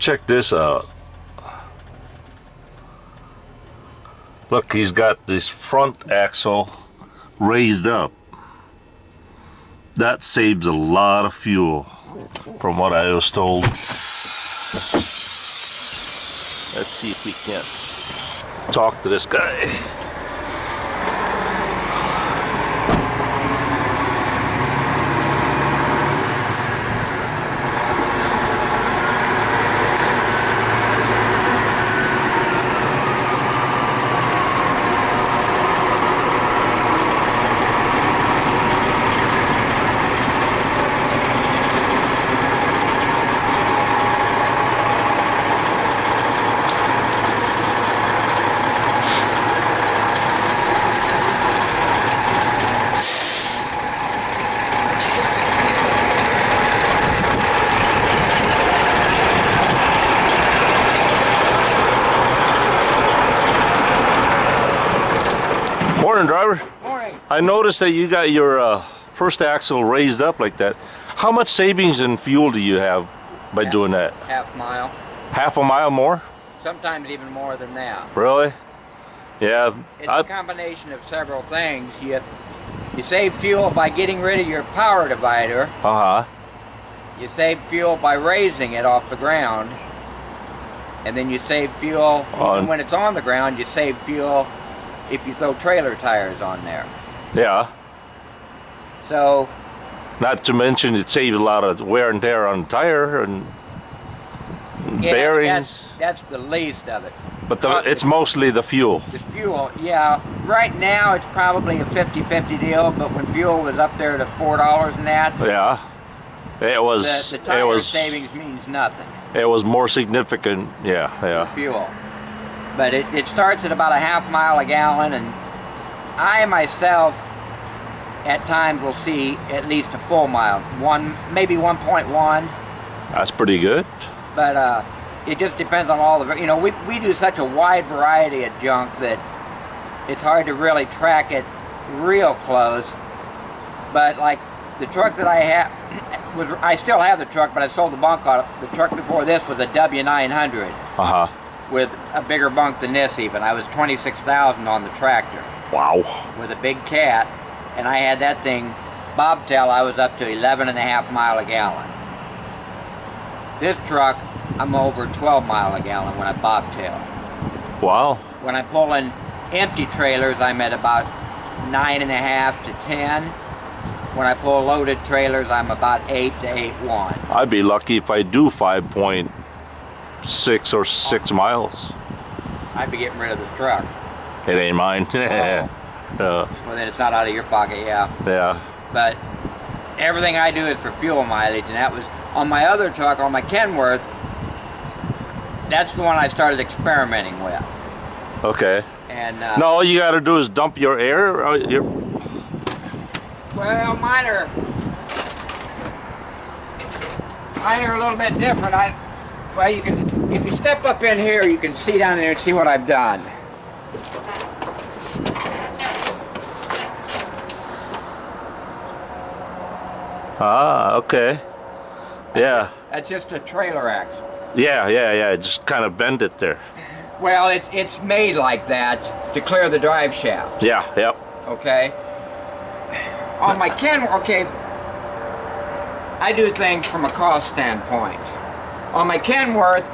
Check this out. Look, he's got this front axle raised up. That saves a lot of fuel, from what I was told. Let's see if we can talk to this guy. Morning, driver. Morning. I noticed that you got your first axle raised up like that. How much savings in fuel do you have by doing that? Half mile. Half a mile more? Sometimes even more than that. Really? Yeah. It's a combination of several things. You save fuel by getting rid of your power divider. Uh-huh. You save fuel by raising it off the ground. And then you save fuel, even when it's on the ground, you save fuel if you throw trailer tires on there. Yeah. So, not to mention it saves a lot of wear and tear on the tire and bearings. That's the least of it. But it's mostly the fuel. The fuel, yeah. Right now it's probably a 50-50 deal, but when fuel was up there to $4 and that, yeah, it was. The tire savings means nothing. It was more significant, yeah. Fuel. But it starts at about a half mile a gallon, and I myself at times will see at least a full mile, maybe 1.1. That's pretty good. But it just depends on all the, we do such a wide variety of junk that it's hard to really track it real close. But like the truck that I have, I still have the truck, but I sold the bunk on it. The truck before this was a W900. Uh-huh. With a bigger bunk than this even. I was 26,000 on the tractor. Wow. With a big cat, and I had that thing bobtail. I was up to 11.5 mile a gallon. This truck, I'm over 12 mile a gallon when I bobtail. Wow. When I pull in empty trailers, I'm at about 9.5 to 10. When I pull loaded trailers, I'm about 8 to 8.1. I'd be lucky if I do 5.6 or 6 miles. I'd be getting rid of the truck. It ain't mine. Well, then it's not out of your pocket, yeah. Yeah. But everything I do is for fuel mileage, and that was on my other truck, on my Kenworth. That's the one I started experimenting with. Okay. And no, all you got to do is dump your air. Well, mine are a little bit different. Well, you can, if you step up in here, you can see down there and see what I've done. Ah, okay. Yeah. That's just a trailer axle. Yeah. Just kind of bend it there. Well, it's made like that to clear the drive shaft. Yeah, yep. Okay. On my Kenworth, okay, I do things from a cost standpoint. On my Kenworth,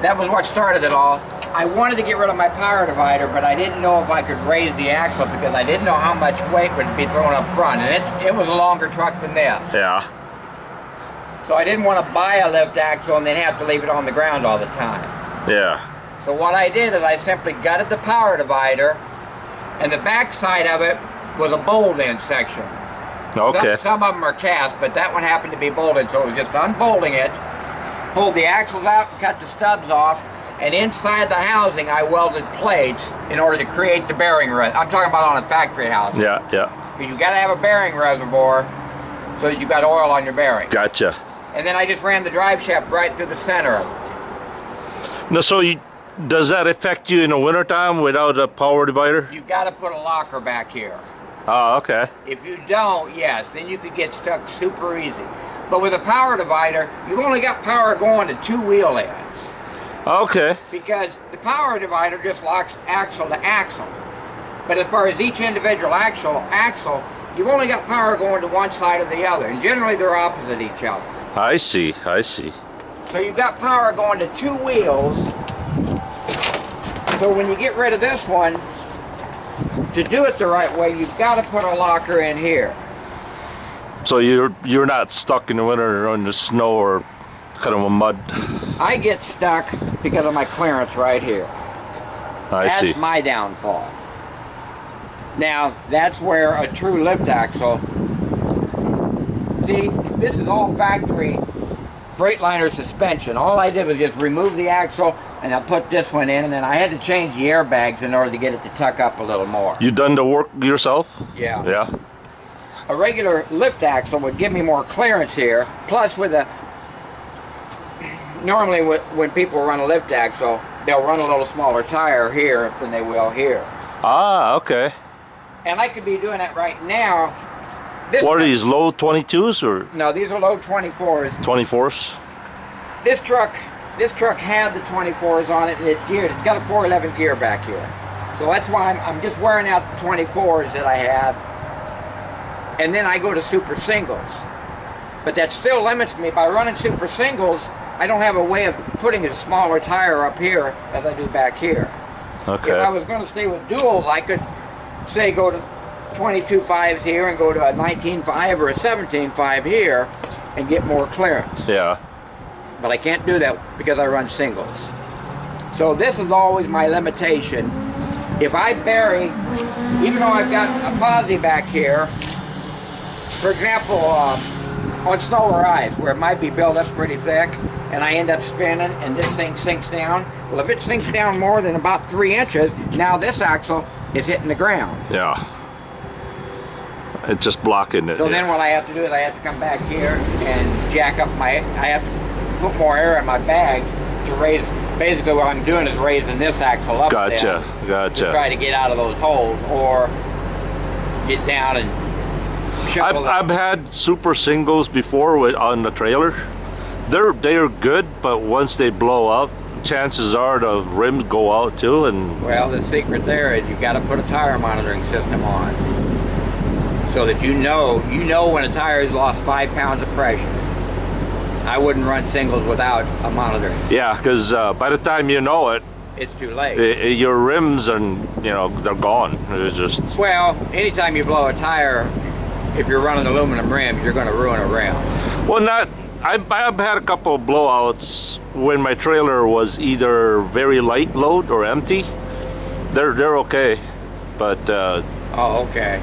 that was what started it all. I wanted to get rid of my power divider, but I didn't know if I could raise the axle because I didn't know how much weight would be thrown up front, and it was a longer truck than this. Yeah. So I didn't want to buy a lift axle and then have to leave it on the ground all the time. Yeah. So what I did is I simply gutted the power divider, and the back side of it was a bolt-in section. Okay. Some of them are cast, but that one happened to be bolted, so it was just unbolting it, pulled the axles out and cut the stubs off, and inside the housing I welded plates in order to create the bearing reservoir. I'm talking about on a factory house. Yeah. Because you got to have a bearing reservoir so that you've got oil on your bearing. Gotcha. And then I just ran the drive shaft right through the center of it. Now, so does that affect you in the wintertime without a power divider? You've got to put a locker back here. Oh, okay. If you don't, yes, then you could get stuck super easy. But with a power divider, you've only got power going to 2 wheel ends. Okay. Because the power divider just locks axle to axle. But as far as each individual axle, you've only got power going to one side or the other. And generally they're opposite each other. I see, I see. So you've got power going to 2 wheels. So when you get rid of this one, to do it the right way, you've got to put a locker in here. So you're not stuck in the winter on the snow or kind of a mud. I get stuck because of my clearance right here. I see. That's my downfall. Now, that's where a true lift axle, see, this is all factory Freightliner suspension. All I did was just remove the axle and I put this one in, and then I had to change the airbags in order to get it to tuck up a little more. You done the work yourself? Yeah. Yeah. A regular lift axle would give me more clearance here, plus with a, normally when people run a lift axle, they'll run a little smaller tire here than they will here. Ah, okay. And I could be doing that right now. This What are these, low 22s or No, these are low 24s. 24s? This truck had the 24s on it, and it's geared. It's got a 411 gear back here. So that's why I'm just wearing out the 24s that I have. And then I go to super singles. But that still limits me. By running super singles, I don't have a way of putting a smaller tire up here as I do back here. Okay. If I was going to stay with duals, I could, say, go to 22.5s here and go to a 19.5 or a 17.5 here and get more clearance. Yeah. But I can't do that because I run singles. So this is always my limitation. If I bury, even though I've got a posi back here, for example, on snow or ice, where it might be built up pretty thick, and I end up spinning and this thing sinks down, well, if it sinks down more than about 3 inches, now this axle is hitting the ground. Yeah. It's just blocking it. So yeah. then what I have to do is I have to come back here and jack up I have to put more air in my bags to raise, basically what I'm doing is raising this axle up Gotcha, then gotcha. to try to get out of those holes or get down and shovel I've had super singles before on the trailer. They're good, but once they blow up, chances are the rims go out too. And well, the secret there is you've got to put a tire monitoring system on, so that you know when a tire has lost 5 pounds of pressure. I wouldn't run singles without a monitoring system. yeah, because by the time you know it, It's too late. your rims and they're gone. It's just Well, anytime you blow a tire, if you're running aluminum rims, you're going to ruin a rim. well, not. I've had a couple of blowouts when my trailer was either very light load or empty. They're okay, but Oh, okay.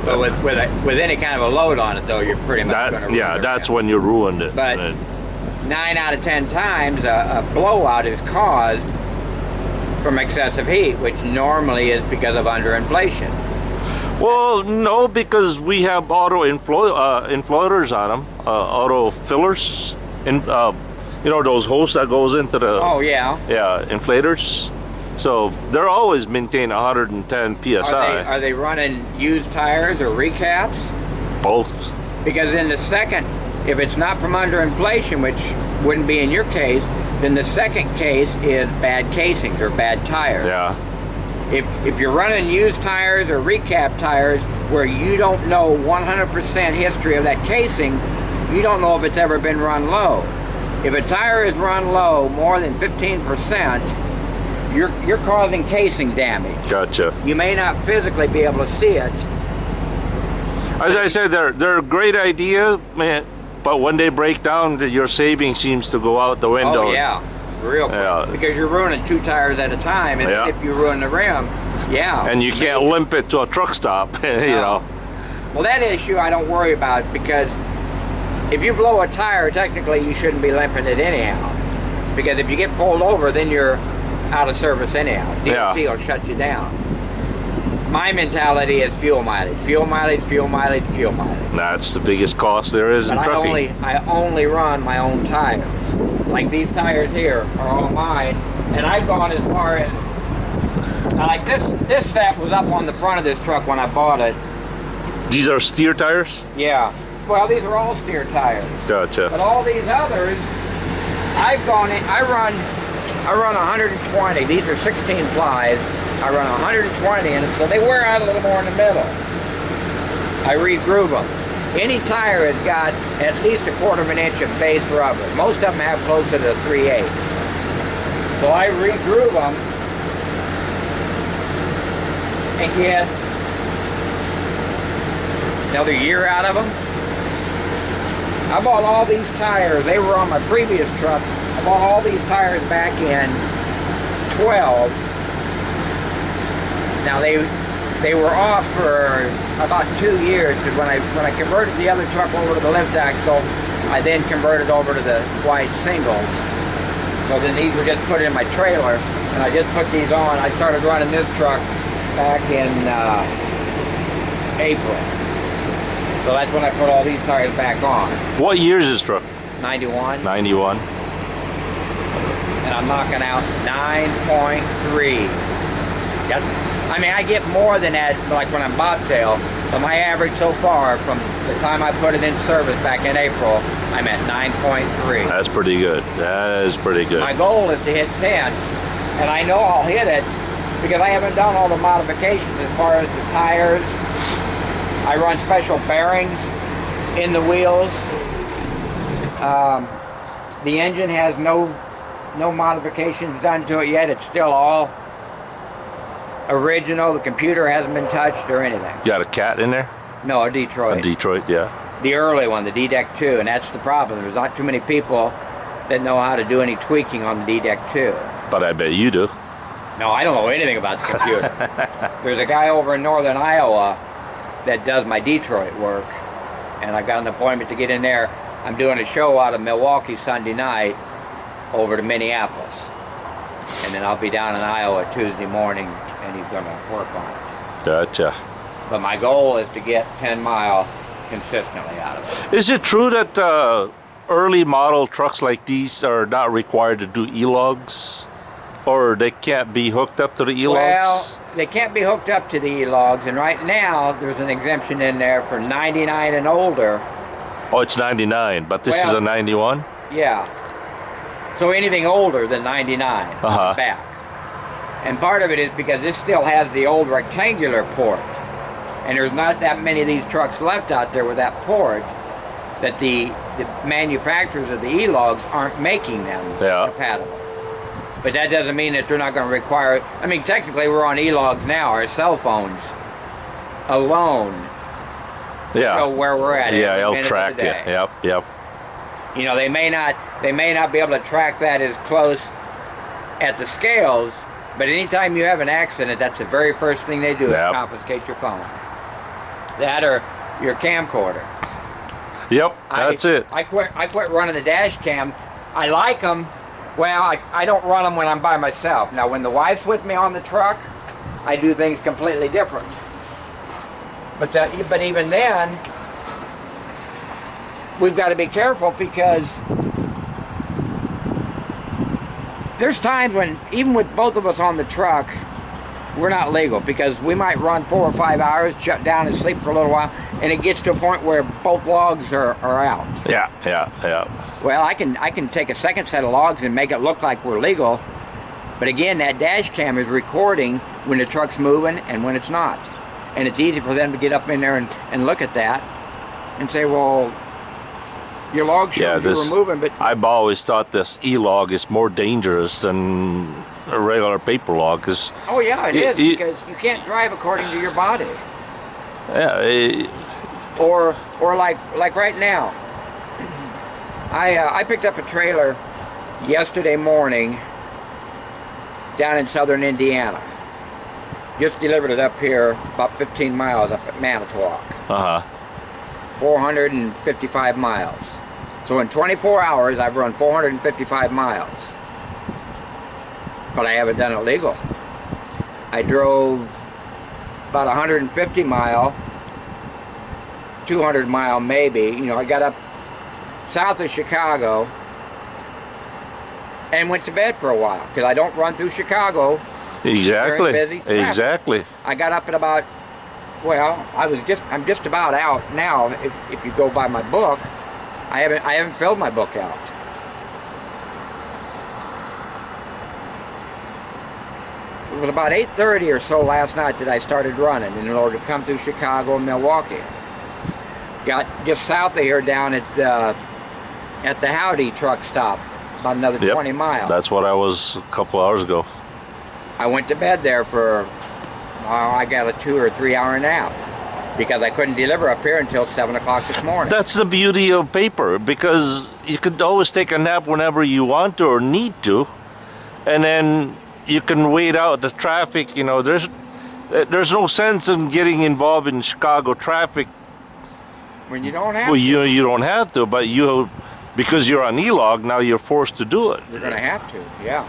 But with any kind of a load on it, though, you're pretty much going to ruin yeah, the that's rim. when you ruined it. But 9 out of 10 times, a blowout is caused from excessive heat, which normally is because of underinflation. Well, no, because we have auto inflators on them, auto fillers, and those hoses that goes into the Oh, yeah. inflators. So they're always maintained 110 psi. Are they running used tires or recaps? Both. Because in the second, if it's not from underinflation, which wouldn't be in your case, then the second case is bad casings or bad tires. Yeah. If you're running used tires or recap tires where you don't know 100% history of that casing, you don't know if it's ever been run low. If a tire is run low more than 15%, you're causing casing damage. Gotcha. You may not physically be able to see it. As I said, they're a great idea, man. But when they break down, your saving seems to go out the window. Oh yeah, real quick. Yeah. Because you're ruining 2 tires at a time, and Yeah. if you ruin the rim, yeah. And you can't limp it to a truck stop, you know. Well, that issue I don't worry about, because if you blow a tire, technically you shouldn't be limping it anyhow. Because if you get pulled over, then you're out of service anyhow. DOT will shut you down. My mentality is fuel mileage, fuel mileage, fuel mileage, fuel mileage. That's the biggest cost there is in But trucking. I only run my own tires. Like these tires here are all mine, and I've gone as far as, like this set was up on the front of this truck when I bought it. These are steer tires? Yeah, well, these are all steer tires. Gotcha. But all these others, I've gone in, I run 120. These are 16 plies. I run 120 in them, so they wear out a little more in the middle. I re-groove them. Any tire has got at least 1/4 inch of base rubber. Most of them have closer to 3/8. So I re-groove them and get another year out of them. I bought all these tires. They were on my previous truck. I bought all these tires back in 12. Now they were off for about 2 years, because when I converted the other truck over to the lift axle, I then converted over to the wide singles. So then these were just put in my trailer, and I just put these on. I started running this truck back in April. So that's when I put all these tires back on. What year is this truck? 91. 91. And I'm knocking out 9.3. Yep. I mean, I get more than that, like when I'm bobtail, but my average so far from the time I put it in service back in April, I'm at 9.3. That's pretty good. That is pretty good. My goal is to hit 10, and I know I'll hit it because I haven't done all the modifications as far as the tires. I run special bearings in the wheels. The engine has no modifications done to it yet. It's still all original. The computer hasn't been touched or anything. You got a cat in there? No, a Detroit. A Detroit, yeah. The early one, the D-Deck 2, and that's the problem. There's not too many people that know how to do any tweaking on the D-Deck 2. But I bet you do. No, I don't know anything about the computer. There's a guy over in northern Iowa that does my Detroit work, and I've got an appointment to get in there. I'm doing a show out of Milwaukee Sunday night over to Minneapolis, and then I'll be down in Iowa Tuesday morning, and he's going to work on it. Gotcha. But my goal is to get 10 mile consistently out of it. Is it true that early model trucks like these are not required to do E-logs? Or they can't be hooked up to the E-logs? Well, they can't be hooked up to the E-logs, and right now there's an exemption in there for 99 and older. Oh, it's 99, but this is a 91? Yeah. So anything older than 99 on the back. And part of it is because this still has the old rectangular port. And there's not that many of these trucks left out there with that port, that the manufacturers of the E-logs aren't making them compatible. But that doesn't mean that they're not going to require, I mean, technically we're on E-logs now. Our cell phones alone show where we're at. Yeah, it'll track it. Yep, yep. You know, they may not be able to track that as close at the scales, but anytime you have an accident, that's the very first thing they do is confiscate your phone. That or your camcorder. Yep, that's it. I quit running the dash cam. I like them. Well, I don't run them when I'm by myself. Now, when the wife's with me on the truck, I do things completely different. But even then, we've got to be careful, because there's times when, even with both of us on the truck, we're not legal, because we might run 4 or 5 hours, shut down and sleep for a little while, and it gets to a point where both logs are out. Yeah. Well, I can take a second set of logs and make it look like we're legal, but again, that dash cam is recording when the truck's moving and when it's not. And it's easy for them to get up in there and look at that and say, well, your log shows you were moving, but... I've always thought this E-log is more dangerous than a regular paper log. Oh yeah, it is, because you can't drive according to your body. Yeah. Or like right now, I picked up a trailer yesterday morning down in southern Indiana. Just delivered it up here about 15 miles up at Manitowoc. 455 miles. So in 24 hours, I've run 455 miles. But I haven't done it legal. I drove about 150 mile, 200 mile maybe. You know, I got up south of Chicago and went to bed for a while, because I don't run through Chicago. Exactly. Busy traffic. Exactly. I got up at about Well, I'm just about out now. If you go by my book, I haven't filled my book out. It was about 8:30 or so last night that I started running in order to come through Chicago and Milwaukee. Got just south of here down at the Howdy truck stop, about another 20 miles. That's what I was a couple hours ago. I went to bed there for, I got a 2 or 3 hour nap because I couldn't deliver up here until 7 o'clock this morning. That's the beauty of paper, because you could always take a nap whenever you want to or need to, and then you can wait out the traffic. You know, there's no sense in getting involved in Chicago traffic when you don't have well, to. you don't have to, but because you're on E-log, now you're forced to do it. You're going to have to, yeah.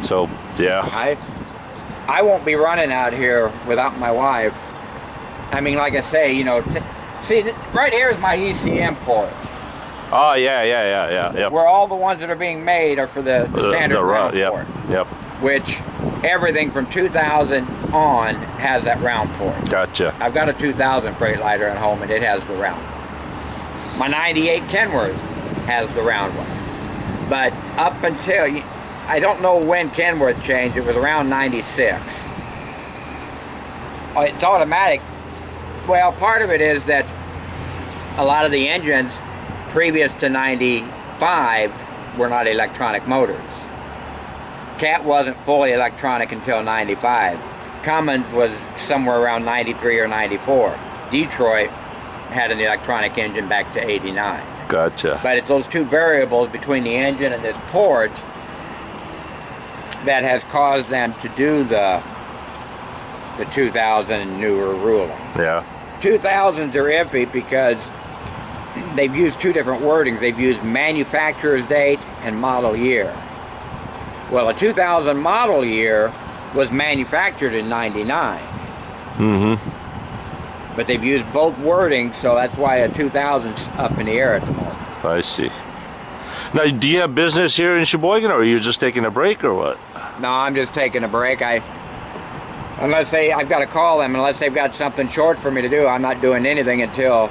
So, yeah. I won't be running out here without my wife. I mean, like I say, you know, see, right here is my ECM port. Oh, yeah. Where all the ones that are being made are for the standard round port. Yep. Which everything from 2000 on has that round port. Gotcha. I've got a 2000 Freightliner at home and it has the round one. My 98 Kenworth has the round one. But up until, I don't know when Kenworth changed, it was around 96. It's automatic. Well, part of it is that a lot of the engines previous to 95 were not electronic motors. Cat wasn't fully electronic until 95. Cummins was somewhere around 93 or 94. Detroit had an electronic engine back to 89. Gotcha. But it's those two variables between the engine and this port that has caused them to do the 2000 newer ruling. Yeah. 2000s are iffy because they've used two different wordings. They've used manufacturer's date and model year. Well, a 2000 model year was manufactured in 99. Mm-hmm. But they've used both wordings, so that's why a 2000's up in the air at the moment. I see. Now, do you have business here in Sheboygan, or are you just taking a break, or what? No, I'm just taking a break. I've got to call them, unless they've got something short for me to do, I'm not doing anything until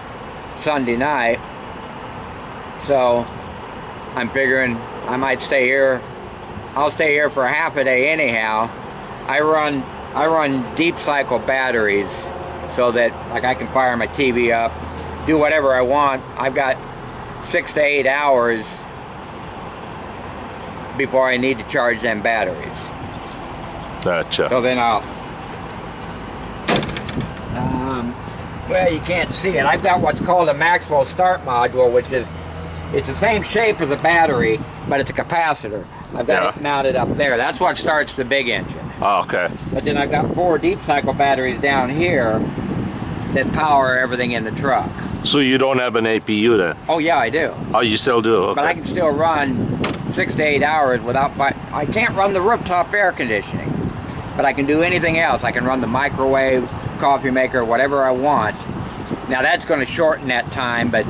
Sunday night. So I'm figuring I might stay here. I'll stay here for half a day anyhow. I run deep cycle batteries so that like I can fire my TV up, do whatever I want. I've got 6 to 8 hours before I need to charge them batteries. Gotcha. So then I'll well, you can't see it. I've got what's called a Maxwell start module, which is, it's the same shape as a battery, but it's a capacitor. I've got it mounted up there. That's what starts the big engine. Oh, okay. But then I've got 4 deep cycle batteries down here that power everything in the truck. So you don't have an APU then? Oh yeah, I do. Oh, you still do? Okay. But I can still run 6 to 8 hours without I can't run the rooftop air conditioning, but I can do anything else. I can run the microwave, coffee maker, whatever I want. Now that's going to shorten that time, but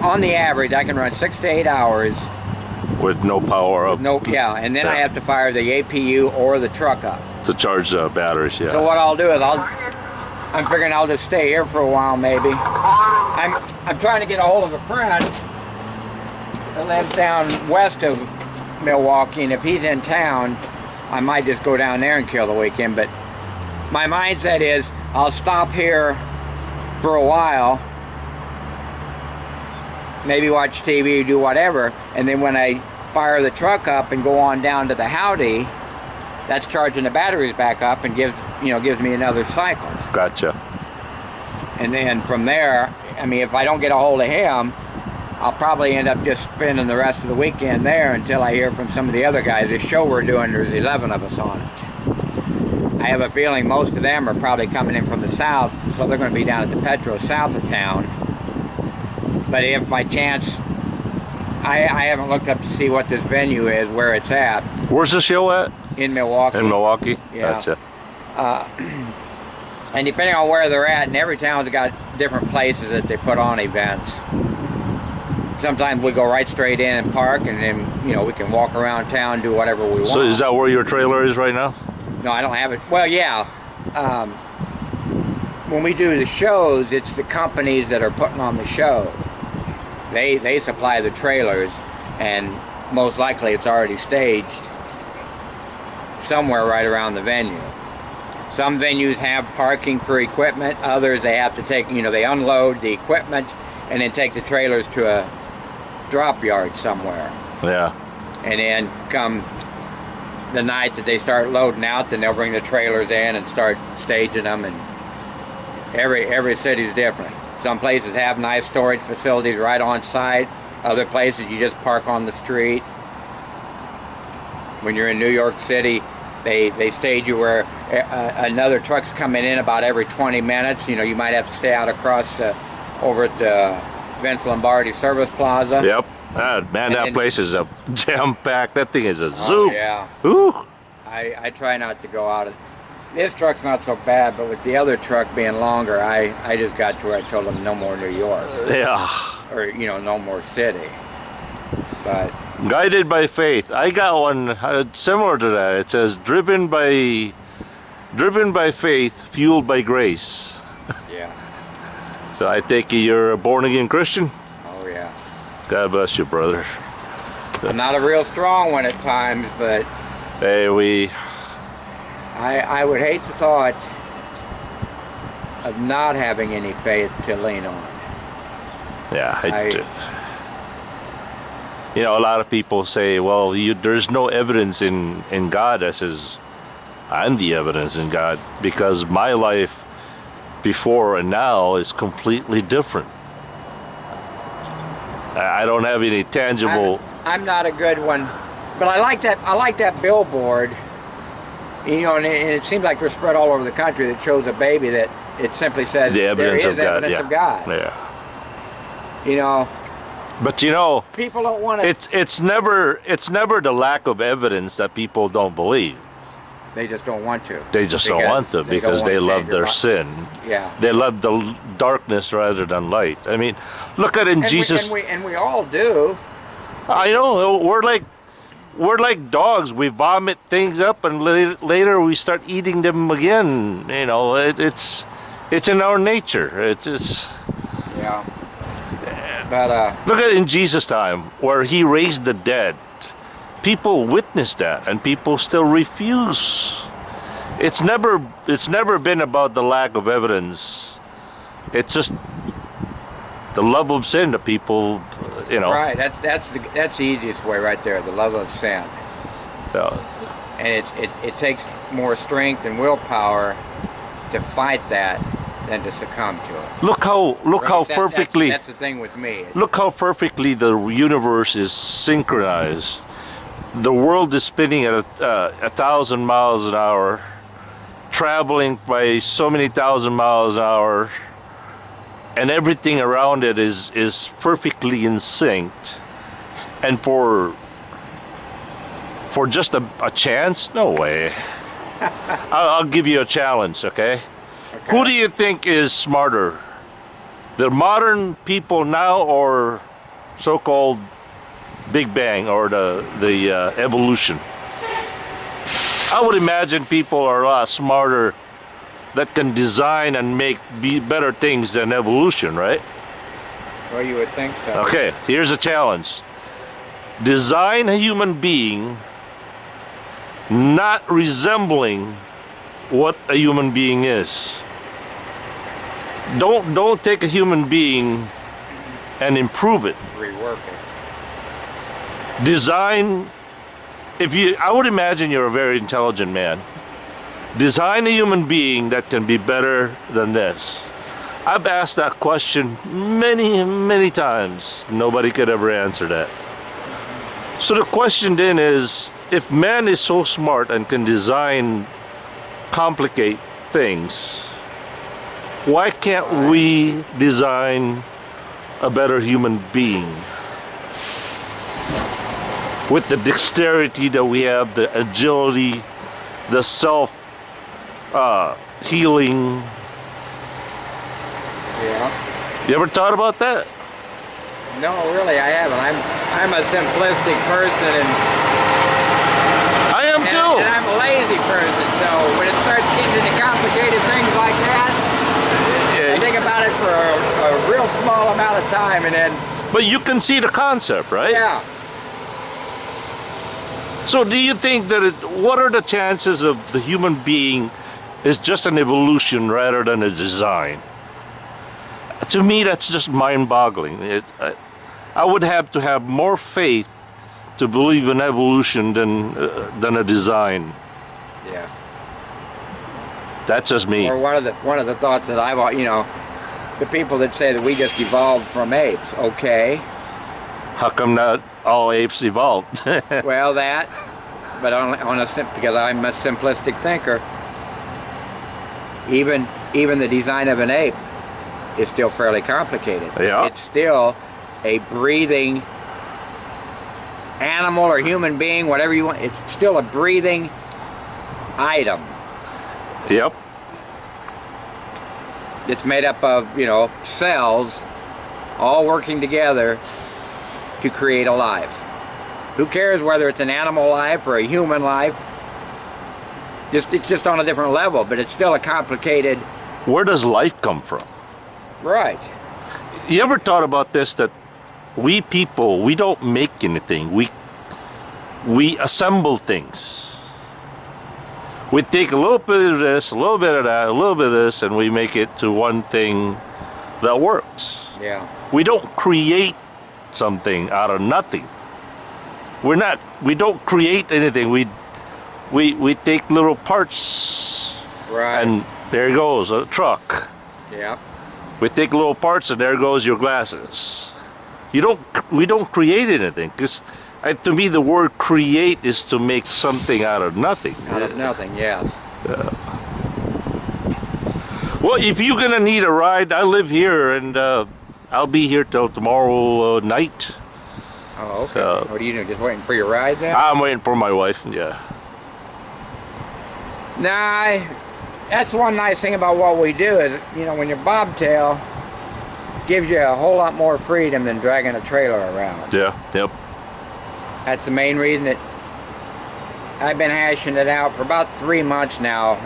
on the average I can run 6 to 8 hours with no power up. No, yeah, and then I have to fire the APU or the truck up to charge the batteries. Yeah. So what I'll do is I'm figuring I'll just stay here for a while maybe. I'm trying to get a hold of a friend that lives down west of Milwaukee, and if he's in town, I might just go down there and kill the weekend. But my mindset is I'll stop here for a while, maybe watch TV, do whatever, and then when I fire the truck up and go on down to the Howdy, that's charging the batteries back up and gives me another cycle. Gotcha. And then from there, I mean, if I don't get a hold of him, I'll probably end up just spending the rest of the weekend there until I hear from some of the other guys. This show we're doing, there's 11 of us on it. I have a feeling most of them are probably coming in from the south, so they're going to be down at the Petro south of town. But if by chance, I haven't looked up to see what this venue is, where it's at. Where's the show at? In Milwaukee. In Milwaukee? Yeah. Gotcha. And depending on where they're at, and every town's got different places that they put on events. Sometimes we go right straight in and park, and then we can walk around town, do whatever we want. So is that where your trailer is right now? No, I don't have it. Well, yeah. when we do the shows, it's the companies that are putting on the show. They supply the trailers, and most likely it's already staged somewhere right around the venue. Some venues have parking for equipment, others they have to take, they unload the equipment and then take the trailers to a drop yard somewhere. Yeah. And then come the night that they start loading out, then they'll bring the trailers in and start staging them, and every city's different. Some places have nice storage facilities right on site. Other places you just park on the street. When you're in New York City, they stage you where another truck's coming in about every 20 minutes. You might have to stay out across over at the Vince Lombardi Service Plaza. Yep. Man, that place is a jam-packed. That thing is a zoo. Oh, yeah. Ooh. I try not to go out. This truck's not so bad, but with the other truck being longer, I just got to where I told them no more New York. Yeah. Or, no more city. But Guided by faith. I got one similar to that. It says driven by faith, fueled by grace. yeah. So I take it you're a born-again Christian? Oh, yeah. God bless you, brother. I'm not a real strong one at times, but Hey, I would hate the thought of not having any faith to lean on. yeah. A lot of people say, well, there's no evidence in God. I says, I'm the evidence in God, because my life before and now is completely different. I don't have any tangible. I'm not a good one, but I like that billboard. And it seems like they're spread all over the country that shows a baby that it simply says The evidence there is of God. evidence Yeah. of God. Yeah. But people don't want to. it's never the lack of evidence that people don't believe. They just don't want to. They just don't want to, because they love their sin. Yeah. They love the darkness rather than light. I mean, look at Jesus. And we all do. I know, we're like dogs. We vomit things up, and later we start eating them again. It's in our nature. It's Yeah. But look at in Jesus' time, where he raised the dead. People witnessed that, and people still refuse. It's never been about the lack of evidence. It's just the love of sin that people, right. That's the easiest way right there. The love of sin. And it takes more strength and willpower to fight that than to succumb to it. Look how perfectly. That's the thing with me. Look how perfectly the universe is synchronized. The world is spinning at 1,000 miles an hour, traveling by so many thousand miles an hour, and everything around it is perfectly in sync. And for just a chance? No way. I'll give you a challenge, okay? Who do you think is smarter? The modern people now, or so-called Big Bang, or the evolution? I would imagine people are a lot smarter that can design and make better things than evolution, right? Well, you would think so. Okay, here's a challenge. Design a human being not resembling what a human being is. Don't take a human being and improve it. Rework it. Design, I would imagine you're a very intelligent man. Design a human being that can be better than this. I've asked that question many, many times. Nobody could ever answer that. So the question then is, if man is so smart and can design, complicate things, why can't we design a better human being? With the dexterity that we have, the agility, the self-healing. Yeah. You ever thought about that? No, really, I haven't. I'm a simplistic person, and I am too. And I'm a lazy person. So when it starts getting into complicated things like that, about it for a real small amount of time, and then. But you can see the concept, right? Yeah. So do you think that what are the chances of the human being is just an evolution rather than a design? To me, that's just mind-boggling. I would have to have more faith to believe in evolution than a design. Yeah. That's just me. Or one of the thoughts that I've, you know, the people that say that we just evolved from apes. Okay. How come not all apes evolved? Well, that, but because I'm a simplistic thinker. Even the design of an ape is still fairly complicated. Yeah. It's still a breathing animal or human being, whatever you want. It's still a breathing item. Yep. It's made up of, you know, cells all working together to create a life. Who cares whether it's an animal life or a human life? It's just on a different level, but it's still a complicated. Where does life come from? Right. You ever thought about this, that we people, we don't make anything. We assemble things. We take a little bit of this, a little bit of that, a little bit of this, and we make it to one thing that works. Yeah. We don't create something out of nothing. We don't create anything. We take little parts. Right. And there goes a truck. Yeah. We take little parts, and there goes your glasses. We don't create anything, because to me the word create is to make something out of nothing. Out of nothing, yes. Well, if you're gonna need a ride, I live here, and I'll be here till tomorrow night. Oh, okay. What are you doing? Just waiting for your ride then? I'm waiting for my wife. Yeah. Nah, that's one nice thing about what we do is, you know, when your bobtail gives you a whole lot more freedom than dragging a trailer around. Yeah. Yep. That's the main reason that I've been hashing it out for about 3 months now.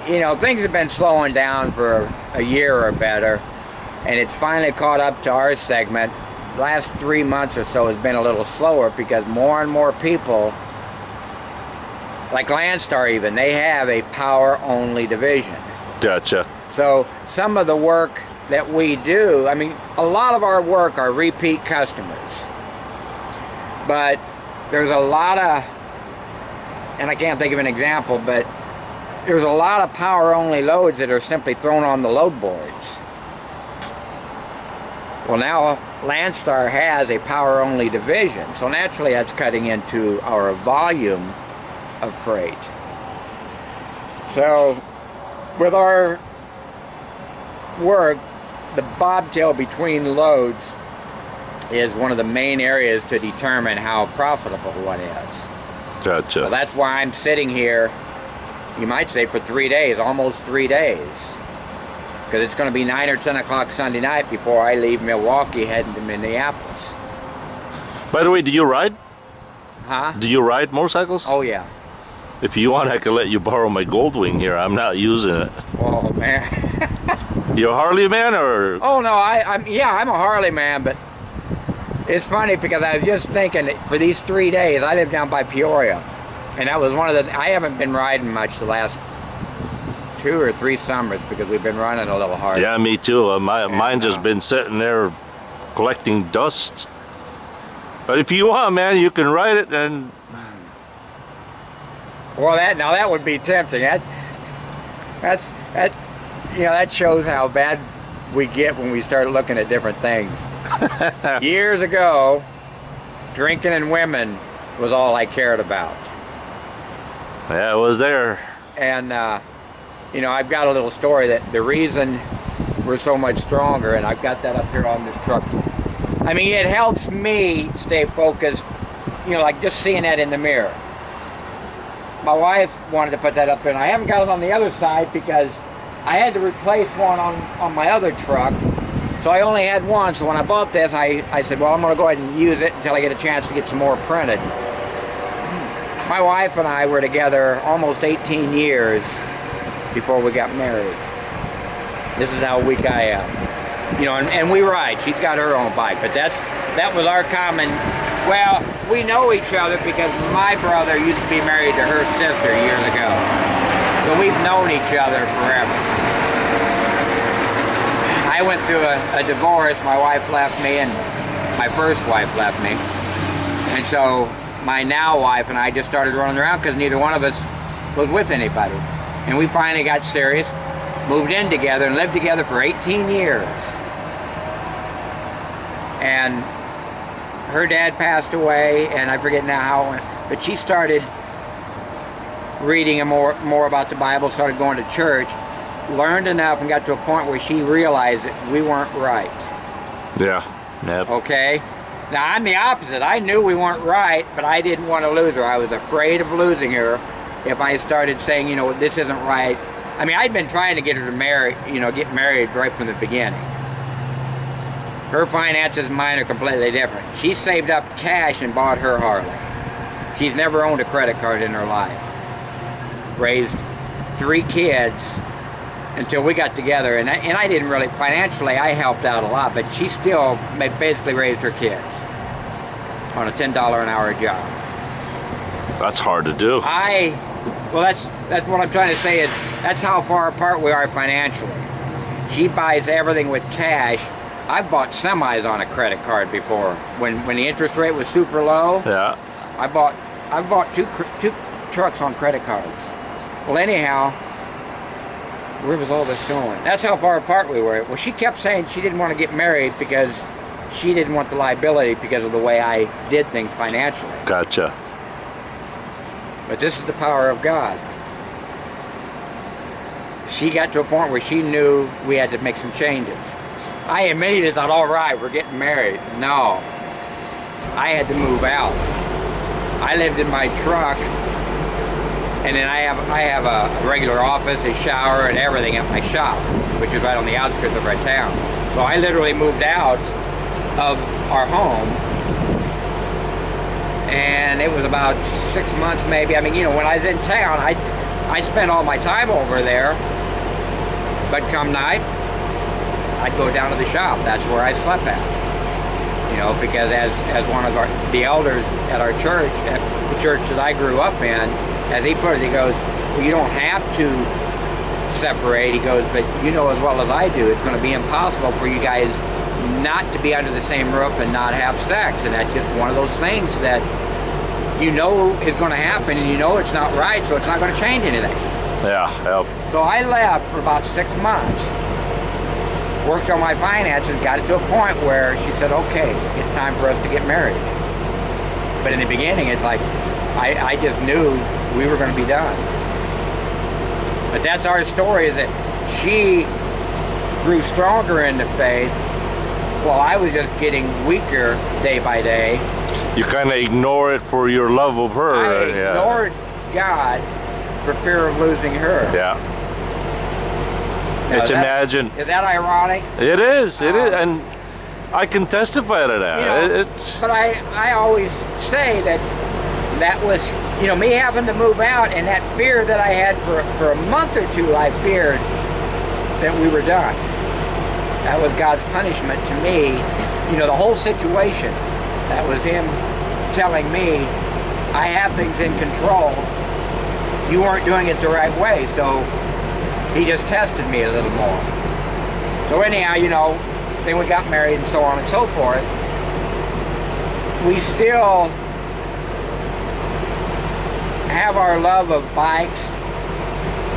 You know, things have been slowing down for a year or better, and it's finally caught up to our segment. Last 3 months or so has been a little slower because more and more people, like Landstar even, they have a power-only division. Gotcha. So some of the work that we do, I mean, a lot of our work are repeat customers. But there's a lot of, and I can't think of an example, but there's a lot of power-only loads that are simply thrown on the load boards. Well, now Landstar has a power-only division, so naturally that's cutting into our volume of freight. So with our work, the bobtail between loads is one of the main areas to determine how profitable one is. Gotcha. So that's why I'm sitting here, you might say, for 3 days, almost 3 days. Because it's going to be 9 or 10 o'clock Sunday night before I leave Milwaukee heading to Minneapolis. By the way, do you ride? Huh? Do you ride motorcycles? Oh, yeah. If you want, I can let you borrow my Goldwing here. I'm not using it. Oh, man. You a Harley man, or? Oh, no, I'm a Harley man, but it's funny because I was just thinking that for these 3 days, I live down by Peoria. And that was one of the, I haven't been riding much the last 2 or 3 summers because we've been running a little hard. Yeah, me too. Mine just been sitting there collecting dust. But if you want, man, you can ride it. And well, that would be tempting. That you know, that shows how bad we get when we start looking at different things. Years ago, drinking and women was all I cared about. Yeah, it was there. And you know, I've got a little story that the reason we're so much stronger, and I've got that up here on this truck. I mean, it helps me stay focused, you know, like just seeing that in the mirror. My wife wanted to put that up there, and I haven't got it on the other side because I had to replace one on my other truck. So I only had one, so when I bought this, I said, well, I'm going to go ahead and use it until I get a chance to get some more printed. My wife and I were together almost 18 years before we got married. This is how weak I am. You know, and we ride. She's got her own bike, but that was our common. Well, we know each other because my brother used to be married to her sister years ago. So we've known each other forever. I went through a divorce. My wife left me, and my first wife left me. And so my now wife and I just started running around because neither one of us was with anybody. And we finally got serious, moved in together, and lived together for 18 years. And her dad passed away, and I forget now how it went, but she started reading more about the Bible, started going to church, learned enough, and got to a point where she realized that we weren't right. Yeah. Yep. Okay? Now, I'm the opposite. I knew we weren't right, but I didn't want to lose her. I was afraid of losing her if I started saying, you know, this isn't right. I mean, I'd been trying to get her to marry, you know, get married right from the beginning. Her finances and mine are completely different. She saved up cash and bought her Harley. She's never owned a credit card in her life. Raised 3 kids until we got together, and I didn't really, financially I helped out a lot, but she still basically raised her kids on a $10 an hour job. That's hard to do. Well, that's what I'm trying to say is, that's how far apart we are financially. She buys everything with cash. I've bought semis on a credit card before. When the interest rate was super low, Yeah. I bought two trucks on credit cards. Well, anyhow, where was all this going? That's how far apart we were. Well, she kept saying she didn't want to get married because she didn't want the liability because of the way I did things financially. Gotcha. But this is the power of God. She got to a point where she knew we had to make some changes. I immediately thought, all right, we're getting married. No, I had to move out. I lived in my truck, and then I have a regular office, a shower, and everything at my shop, which is right on the outskirts of our town. So I literally moved out of our home, and it was about 6 months maybe. I mean, you know, when I was in town, I'd spend all my time over there, but come night, I'd go down to the shop. That's where I slept at. You know, because as one of the elders at our church, at the church that I grew up in, as he put it, he goes, well, you don't have to separate. He goes, but you know as well as I do, it's going to be impossible for you guys not to be under the same roof and not have sex. And that's just one of those things that you know is going to happen, and you know it's not right, so it's not going to change anything. Yeah. Yep. So I left for about 6 months. Worked on my finances, got it to a point where she said, okay, it's time for us to get married. But in the beginning, it's like, I just knew we were going to be done. But that's our story, is that she grew stronger in the faith while I was just getting weaker day by day. You kind of ignore it for your love of her. I ignored God for fear of losing her. Yeah. Now, It's imagine. Is that ironic? It is. It is, and I can testify to that. You know, It's but I always say that was, you know, me having to move out, and that fear that I had for a month or two. I feared that we were done. That was God's punishment to me. You know, the whole situation. That was Him telling me, I have things in control. You weren't doing it the right way, so He just tested me a little more. So anyhow, you know, then we got married and so on and so forth. We still have our love of bikes.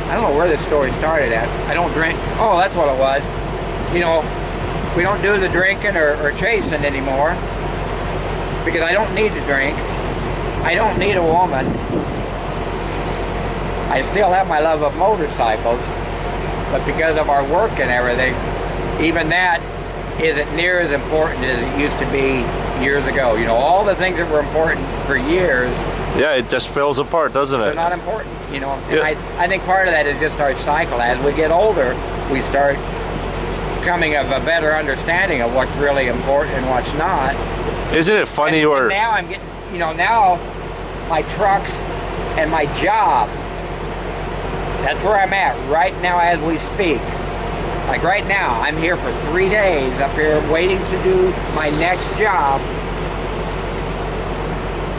I don't know where this story started at. I don't drink. Oh, that's what it was. You know, we don't do the drinking or chasing anymore because I don't need to drink. I don't need a woman. I still have my love of motorcycles. But because of our work and everything, even that isn't near as important as it used to be years ago. You know, all the things that were important for years. yeah, it just falls apart, doesn't They're it? not important, you know. And Yeah. I think part of that is just our cycle. As we get older, we start coming of a better understanding of what's really important and what's not. Isn't it funny? And Or now I'm getting, you know, now my trucks and my job, that's where I'm at right now as we speak. Like right now, I'm here for 3 days up here waiting to do my next job,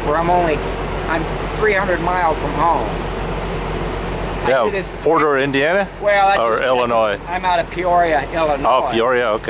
where I'm 300 miles from home. Yeah, Porter, Indiana? Well, or Illinois? I'm out of Peoria, Illinois. Oh, Peoria, okay.